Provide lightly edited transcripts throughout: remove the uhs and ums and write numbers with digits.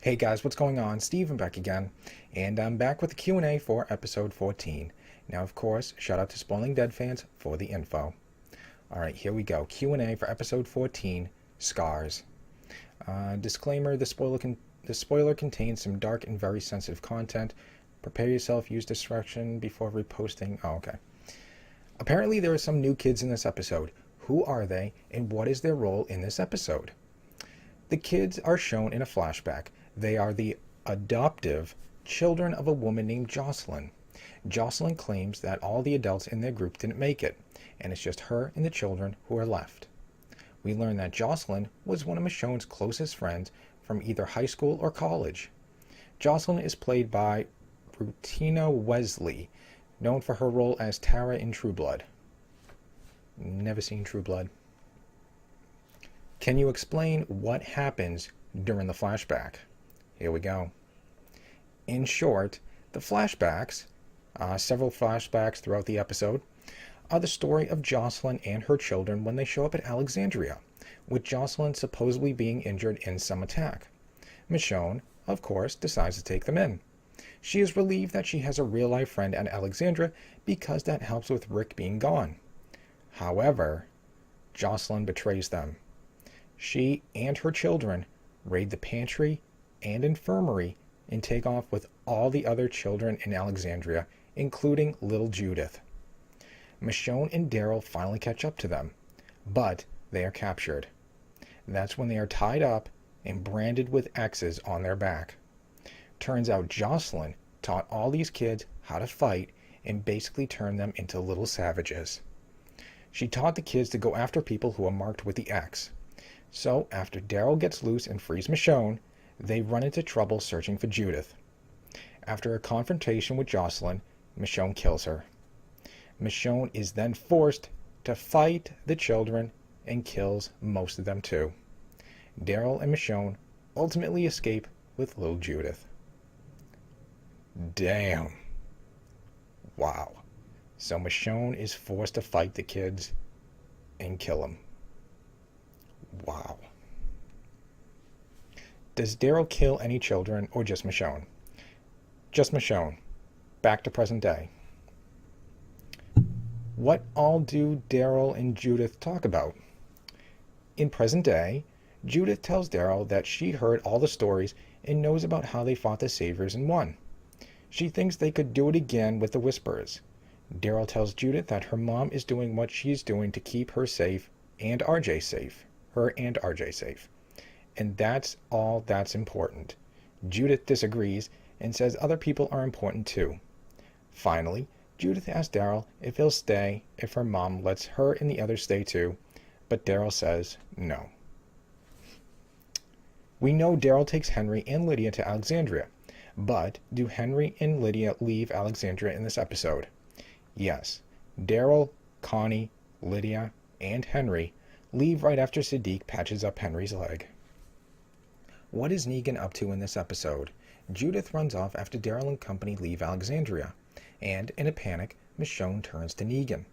Hey guys, what's going on? Steven back again, and I'm back with the Q&A for episode 14. Now, of course, shout out to Spoiling Dead fans for the info. Alright, here we go. Q&A for episode 14, Scars. Disclaimer, the spoiler contains some dark and very sensitive content. Prepare yourself, use discretion before reposting. Oh, okay. Apparently there are some new kids in this episode. Who are they, and what is their role in this episode? The kids are shown in a flashback. They are the adoptive children of a woman named Jocelyn. Jocelyn claims that all the adults in their group didn't make it, and it's just her and the children who are left. We learn that Jocelyn was one of Michonne's closest friends from either high school or college. Jocelyn is played by Rutina Wesley, known for her role as Tara in True Blood. Never seen True Blood. Can you explain what happens during the flashback? Here we go. In short, the flashbacks, several flashbacks throughout the episode, are the story of Jocelyn and her children when they show up at Alexandria, with Jocelyn supposedly being injured in some attack. Michonne, of course, decides to take them in. She is relieved that she has a real-life friend at Alexandria because that helps with Rick being gone. However, Jocelyn betrays them. She and her children raid the pantry and infirmary and take off with all the other children in Alexandria, including little Judith. Michonne and Daryl finally catch up to them, but they are captured. That's when they are tied up and branded with X's on their back. Turns out Jocelyn taught all these kids how to fight and basically turned them into little savages. She taught the kids to go after people who are marked with the X. So, after Daryl gets loose and frees Michonne, they run into trouble searching for Judith. After a confrontation with Jocelyn, Michonne kills her. Michonne is then forced to fight the children and kills most of them too. Daryl and Michonne ultimately escape with little Judith. Damn. Wow. So Michonne is forced to fight the kids and kill them. Wow. Does Daryl kill any children or just Michonne? Just Michonne. Back to present day. What all do Daryl and Judith talk about? In present day, Judith tells Daryl that she heard all the stories and knows about how they fought the Saviors and won. She thinks they could do it again with the Whisperers. Daryl tells Judith that her mom is doing what she's doing to keep her safe and RJ safe. Her and RJ safe. And that's all that's important. Judith disagrees and says other people are important too. Finally, Judith asks Daryl if he'll stay if her mom lets her and the others stay too, but Daryl says no. We know Daryl takes Henry and Lydia to Alexandria, but do Henry and Lydia leave Alexandria in this episode? Yes. Daryl, Connie, Lydia, and Henry leave right after Siddiq patches up Henry's leg. What is Negan up to in this episode? Judith runs off after Daryl and company leave Alexandria, and in a panic, Michonne turns to Negan.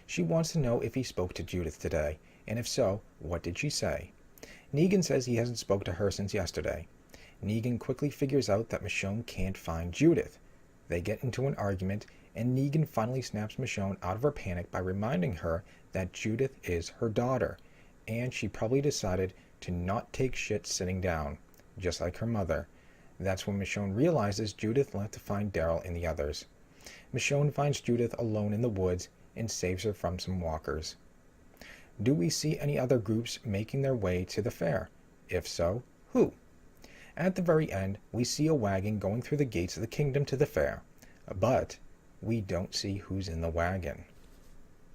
She wants to know if he spoke to Judith today, and if so, what did she say? Negan says he hasn't spoke to her since yesterday. Negan quickly figures out that Michonne can't find Judith. They get into an argument, and Negan finally snaps Michonne out of her panic by reminding her that Judith is her daughter, and she probably decided to not take shit sitting down, just like her mother. That's when Michonne realizes Judith left to find Daryl and the others. Michonne finds Judith alone in the woods and saves her from some walkers. Do we see any other groups making their way to the fair? If so, who? At the very end, we see a wagon going through the gates of the kingdom to the fair, but we don't see who's in the wagon.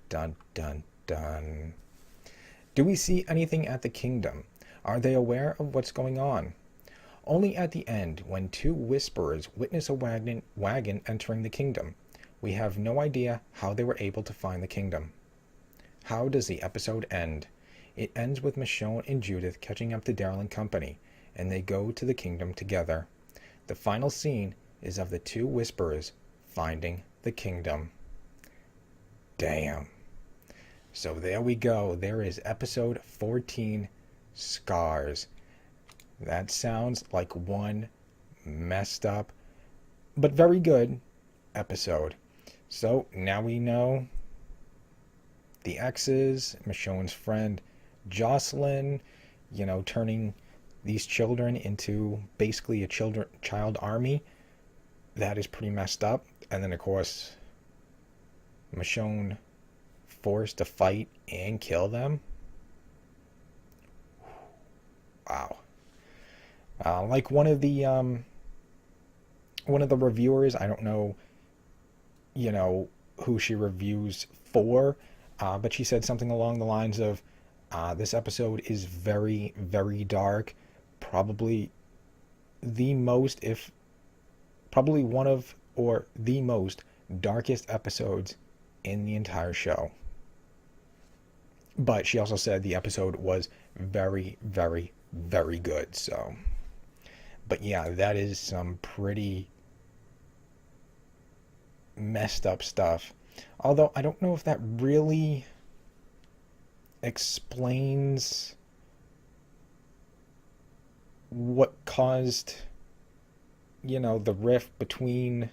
Dun dun dun. Do we see anything at the kingdom? Are they aware of what's going on? Only at the end, when two Whisperers witness a wagon entering the kingdom. We have no idea how they were able to find the kingdom. How does the episode end? It ends with Michonne and Judith catching up to Daryl and company, and they go to the kingdom together. The final scene is of the two Whisperers finding the kingdom. Damn. So there we go. There is episode 14, Scars. That sounds like one messed up, but very good episode. So now we know the exes, Michonne's friend Jocelyn, turning these children into basically a child army. That is pretty messed up. And then, of course, Michonne forced to fight and kill them. Wow. Like one of the reviewers, I don't know, who she reviews for, but she said something along the lines of, this episode is very, very dark. Probably the most, if probably one of, or the most darkest episodes in the entire show. But she also said the episode was very, very, very good. So, but yeah, that is some pretty messed up stuff. Although I don't know if that really explains what caused, the rift between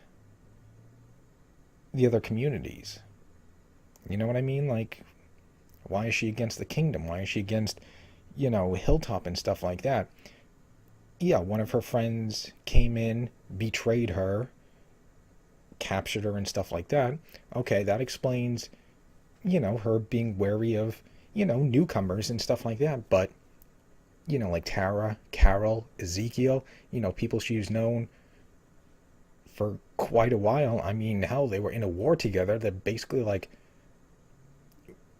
the other communities. You know what I mean? Like, why is she against the kingdom? Why is she against, Hilltop and stuff like that? Yeah, one of her friends came in, betrayed her, captured her and stuff like that. Okay, that explains, her being wary of, newcomers and stuff like that. But, like Tara, Carol, Ezekiel, people she's known for quite a while. I mean, hell, they were in a war together. They're basically like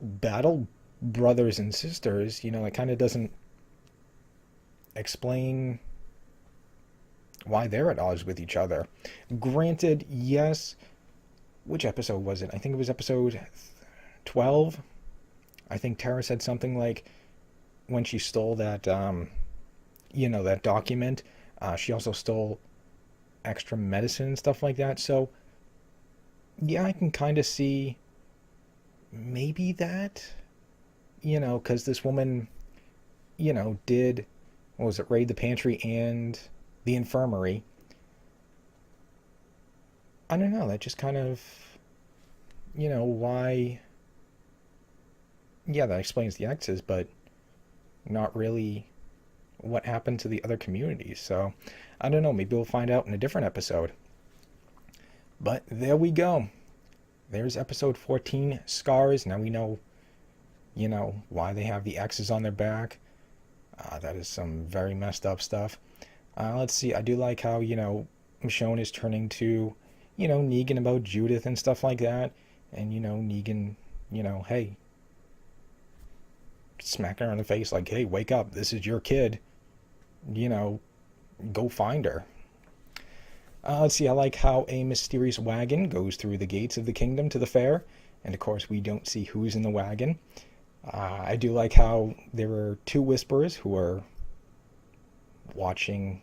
battle brothers and sisters. It kind of doesn't explain why they're at odds with each other. Granted, yes. Which episode was it? I think it was episode 12. I think Tara said something like, when she stole that, that document, she also stole extra medicine and stuff like that. So, yeah, I can kind of see maybe that, because this woman, did, what was it, raid the pantry and the infirmary. I don't know, that just kind of, why, yeah, that explains the exes, but not really what happened to the other communities. So, I don't know, maybe we'll find out in a different episode. But there we go. There's episode 14, Scars. Now we know, why they have the X's on their back. That is some very messed up stuff. Let's see, I do like how, Michonne is turning to, Negan about Judith and stuff like that. And, Negan, hey, smacking her in the face like, hey, wake up, this is your kid. Go find her. Let's see, I like how a mysterious wagon goes through the gates of the kingdom to the fair. And, of course, we don't see who's in the wagon. I do like how there are two whisperers who are watching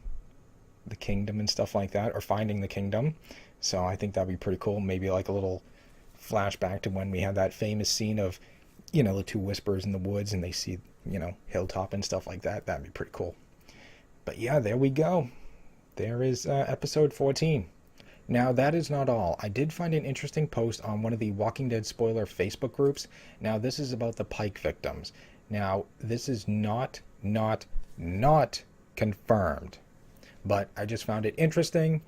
the kingdom and stuff like that, or finding the kingdom. So I think that'd be pretty cool. Maybe like a little flashback to when we had that famous scene of, the two whisperers in the woods and they see, Hilltop and stuff like that. That'd be pretty cool. But yeah, there we go. There is episode 14. Now, that is not all. I did find an interesting post on one of the Walking Dead spoiler Facebook groups. Now, this is about the Pike victims. Now, this is not confirmed. But I just found it interesting.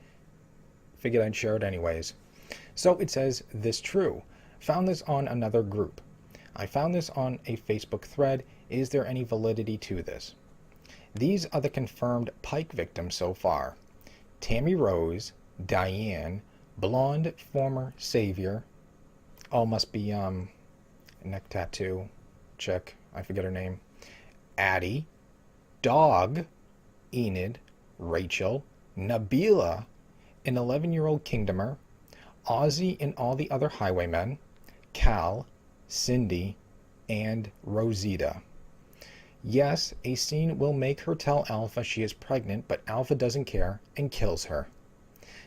Figured I'd share it anyways. So it says, this true. Found this on another group. I found this on a Facebook thread. Is there any validity to this? These are the confirmed Pike victims so far. Tammy Rose, Diane, blonde former savior. Oh, must be neck tattoo chick. I forget her name. Addie, Dog, Enid, Rachel, Nabila, an 11-year-old Kingdomer, Ozzy and all the other highwaymen, Cal, Cindy, and Rosita. Yes, a scene will make her tell Alpha she is pregnant, but Alpha doesn't care and kills her.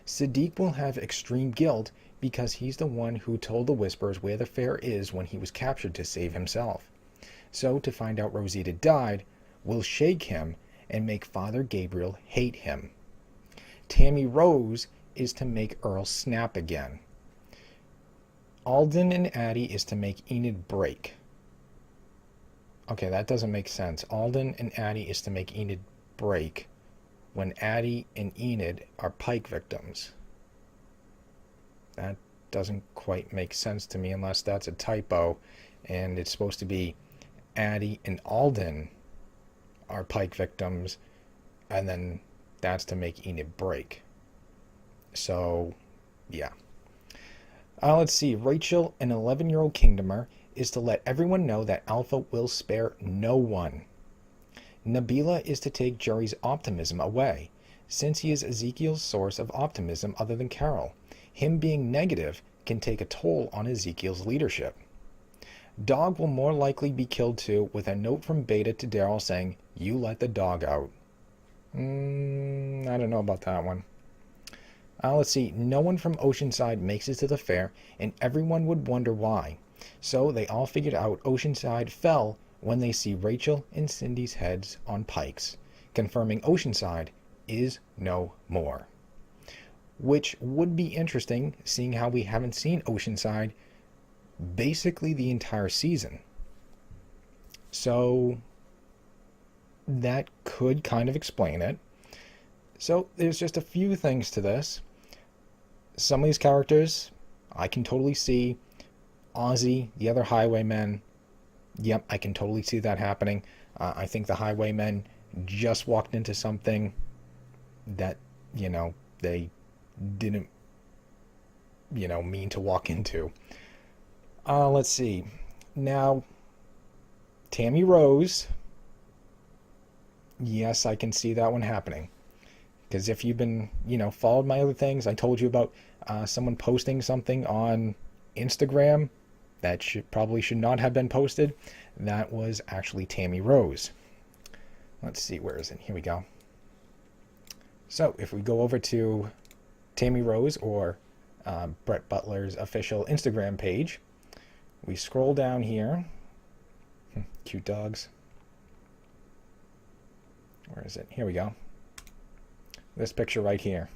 Siddiq will have extreme guilt because he's the one who told the Whispers where the fair is when he was captured to save himself. So, to find out Rosita died, will shake him and make Father Gabriel hate him. Tammy Rose is to make Earl snap again. Alden and Addie is to make Enid break. Okay, that doesn't make sense. Alden and Addie is to make Enid break when Addie and Enid are Pike victims. That doesn't quite make sense to me unless that's a typo and it's supposed to be Addie and Alden are Pike victims and then that's to make Enid break. So, yeah. Let's see. Rachel, an 11-year-old Kingdomer, is to let everyone know that Alpha will spare no one. Nabila is to take Jerry's optimism away, since he is Ezekiel's source of optimism other than Carol. Him being negative can take a toll on Ezekiel's leadership. Dog will more likely be killed too, with a note from Beta to Daryl saying, "You let the dog out." I don't know about that one. Let's see. No one from Oceanside makes it to the fair, and everyone would wonder why. So they all figured out Oceanside fell when they see Rachel and Cindy's heads on pikes, confirming Oceanside is no more. Which would be interesting, seeing how we haven't seen Oceanside basically the entire season. So that could kind of explain it. So there's just a few things to this. Some of these characters, I can totally see. Ozzy, the other Highwaymen, yep, I can totally see that happening. I think the Highwaymen just walked into something that, they didn't, mean to walk into. Let's see. Now, Tammy Rose, yes, I can see that one happening. Because if you've been, followed my other things, I told you about someone posting something on Instagram that probably should not have been posted. That was actually Tammy Rose. Let's see, where is it? Here we go. So if we go over to Tammy Rose or Brett Butler's official Instagram page, we scroll down here. Cute dogs. Where is it? Here we go. This picture right here.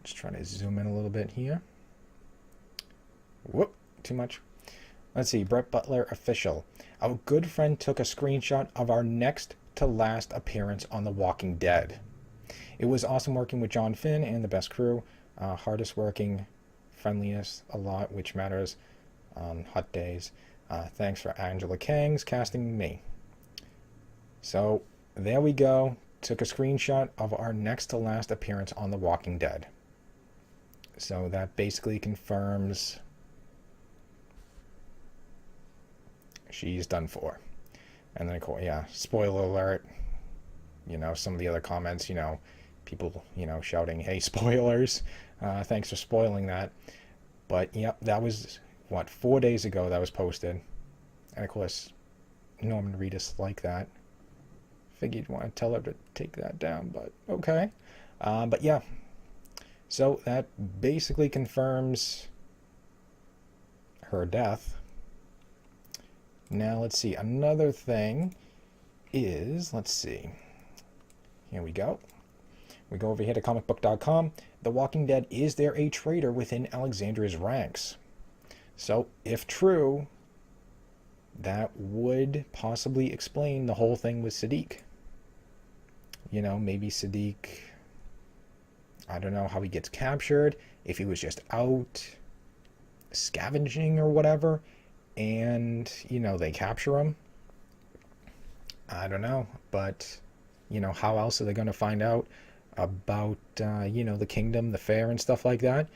Just trying to zoom in a little bit here. Whoop, too much. Let's see, Brett Butler official. Our good friend took a screenshot of our next to last appearance on The Walking Dead. It was awesome working with John Finn and the best crew. Hardest working, friendliest, a lot, which matters on hot days. Thanks for Angela Kang's casting me. So, there we go. Took a screenshot of our next to last appearance on The Walking Dead. So that basically confirms she's done for. And then, yeah, spoiler alert. Some of the other comments, people, shouting, "Hey, spoilers. Thanks for spoiling that." But, yep, that was, 4 days ago that was posted. And, of course, Norman Reedus liked that. Figured you'd want to tell her to take that down, but okay. But, yeah. So that basically confirms her death. Now, let's see. Another thing is, let's see. Here we go. We go over here to comicbook.com. The Walking Dead, is there a traitor within Alexandria's ranks? So, if true, that would possibly explain the whole thing with Sadiq. Maybe Sadiq, I don't know how he gets captured, if he was just out scavenging or whatever, and, they capture him. I don't know, but, how else are they going to find out about, the kingdom, the fair, and stuff like that?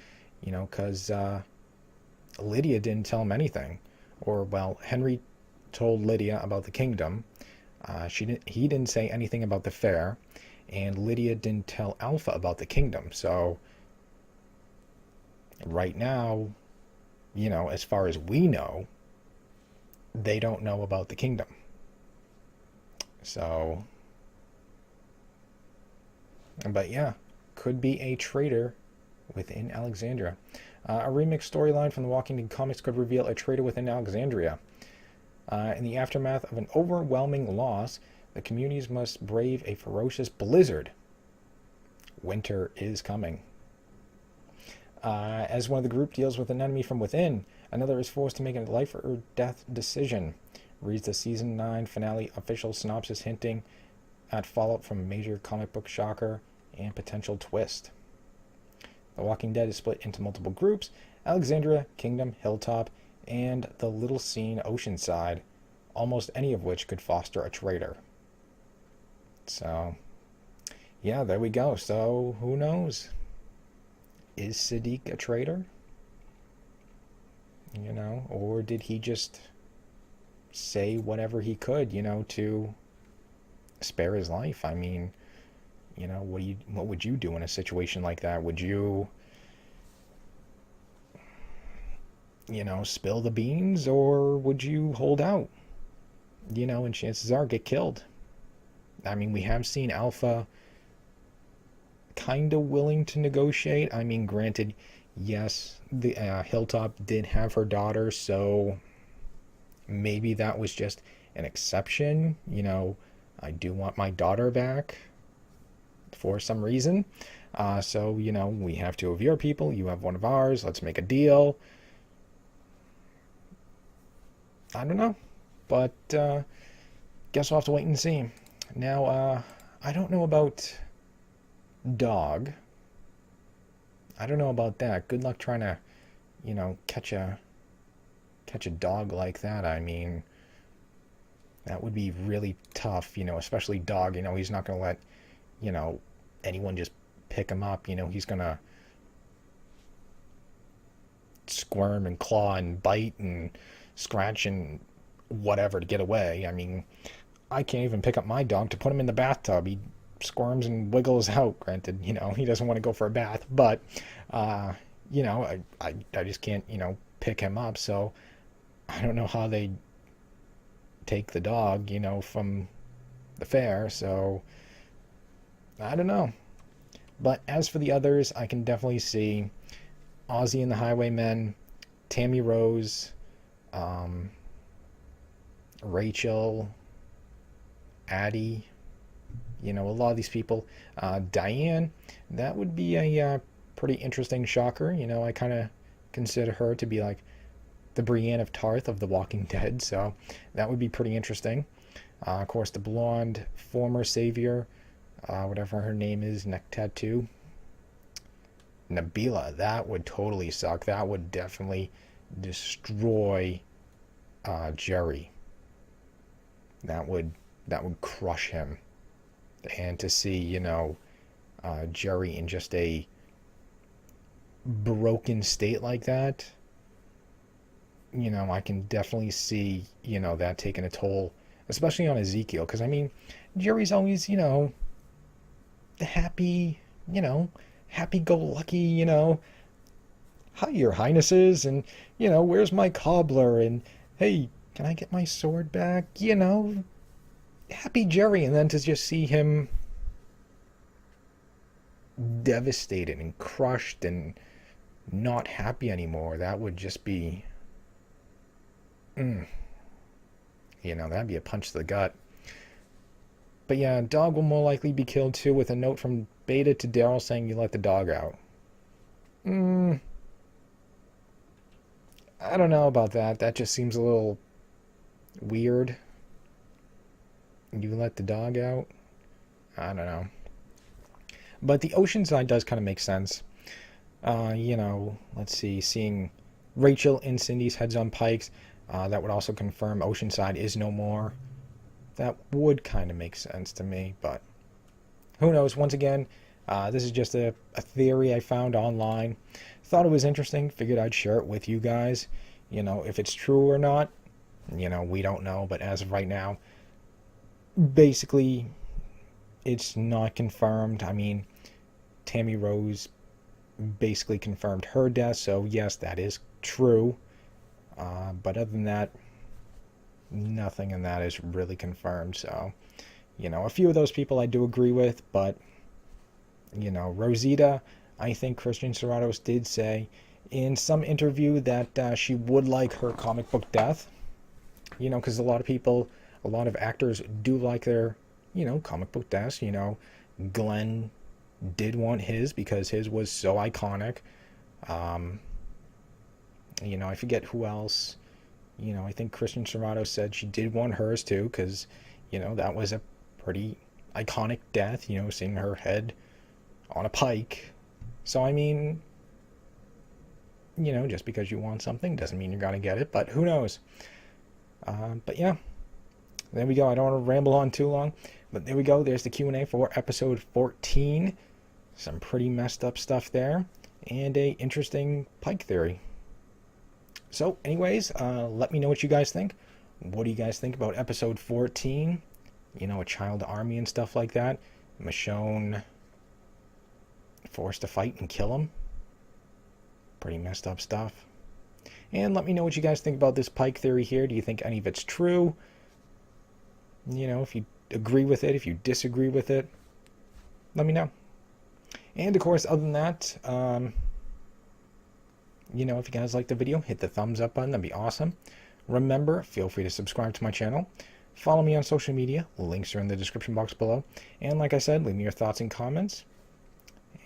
Because Lydia didn't tell him anything. Or, well, Henry told Lydia about the kingdom. He didn't say anything about the fair, and Lydia didn't tell Alpha about the kingdom. So, right now, as far as we know, they don't know about the kingdom. So, but yeah, could be a traitor within Alexandria. A remix storyline from the Walking Dead comics could reveal a traitor within Alexandria. In the aftermath of an overwhelming loss, The communities must brave a ferocious blizzard. Winter is coming. As one of the group deals with an enemy from within, another is forced to make a life or death decision. Reads the season 9 finale official synopsis hinting at fallout from a major comic book shocker and potential twist. The Walking Dead is split into multiple groups: Alexandria, Kingdom, Hilltop, and the Little Scene Oceanside, almost any of which could foster a traitor. So, yeah, there we go. So, who knows? Is Siddiq a traitor? Or did he just say whatever he could, to spare his life? I mean, what would you do in a situation like that? Would you, spill the beans, or would you hold out? And chances are get killed. I mean, we have seen Alpha kind of willing to negotiate. I mean, granted, yes, the Hilltop did have her daughter, so maybe that was just an exception. I do want my daughter back for some reason. So, we have two of your people, you have one of ours, let's make a deal. I don't know. But guess we'll have to wait and see. Now, I don't know about Dog. I don't know about that. Good luck trying to, catch a dog like that. I mean, that would be really tough, especially Dog. He's not going to let, anyone just pick him up. He's going to squirm and claw and bite and scratch and whatever to get away. I mean, I can't even pick up my dog to put him in the bathtub. He squirms and wiggles out. Granted, he doesn't want to go for a bath, but I just can't, pick him up. So I don't know how they take the dog, from the fair. So I don't know. But as for the others, I can definitely see Ozzy and the Highwaymen, Tammy Rose, Rachel, Addie, a lot of these people. Diane, that would be a pretty interesting shocker. I kind of consider her to be like the Brienne of Tarth of The Walking Dead, so that would be pretty interesting. Of course, the blonde former savior, whatever her name is, neck tattoo, Nabila, that would totally suck. That would definitely destroy Jerry. That would crush him. And to see, Jerry in just a broken state like that, I can definitely see, that taking a toll, especially on Ezekiel. Because, I mean, Jerry's always, the happy, happy-go-lucky, hi, your highnesses, and, where's my cobbler, and, hey, can I get my sword back? Happy Jerry, and then to just see him devastated and crushed and not happy anymore, that would just be, that'd be a punch to the gut. But yeah, Dog will more likely be killed too, with a note from Beta to Daryl saying you let the dog out. I don't know about that. That just seems a little weird. You let the dog out? I don't know. But the Oceanside does kind of make sense. Let's see, seeing Rachel and Cindy's heads on pikes, that would also confirm Oceanside is no more. That would kind of make sense to me, but who knows? Once again, this is just a theory I found online. Thought it was interesting, figured I'd share it with you guys. If it's true or not, we don't know, but as of right now, basically, it's not confirmed. I mean, Tammy Rose basically confirmed her death, so yes, that is true. But other than that, nothing in that is really confirmed. So, a few of those people I do agree with, but, Rosita, I think Christian Serratos did say in some interview that she would like her comic book death. Because a lot of actors do like their comic book deaths. Glenn did want his because his was so iconic. Um, I forget who else. I think Kristen Serrato said she did want hers too because, that was a pretty iconic death, seeing her head on a pike. So, I mean, just because you want something doesn't mean you're going to get it, but who knows? But yeah, there we go. I don't want to ramble on too long, but there we go. There's the Q&A for episode 14. Some pretty messed up stuff there, and a interesting Pike theory. So, anyways, let me know what you guys think. What do you guys think about episode 14? A child army and stuff like that. Michonne forced to fight and kill him. Pretty messed up stuff. And let me know what you guys think about this Pike theory here. Do you think any of it's true? If you agree with it, if you disagree with it, let me know. And of course, other than that, if you guys like the video, hit the thumbs up button. That'd be awesome. Remember, feel free to subscribe to my channel. Follow me on social media. Links are in the description box below. And like I said, leave me your thoughts and comments.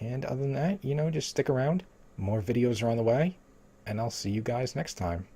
And other than that, just stick around. More videos are on the way. And I'll see you guys next time.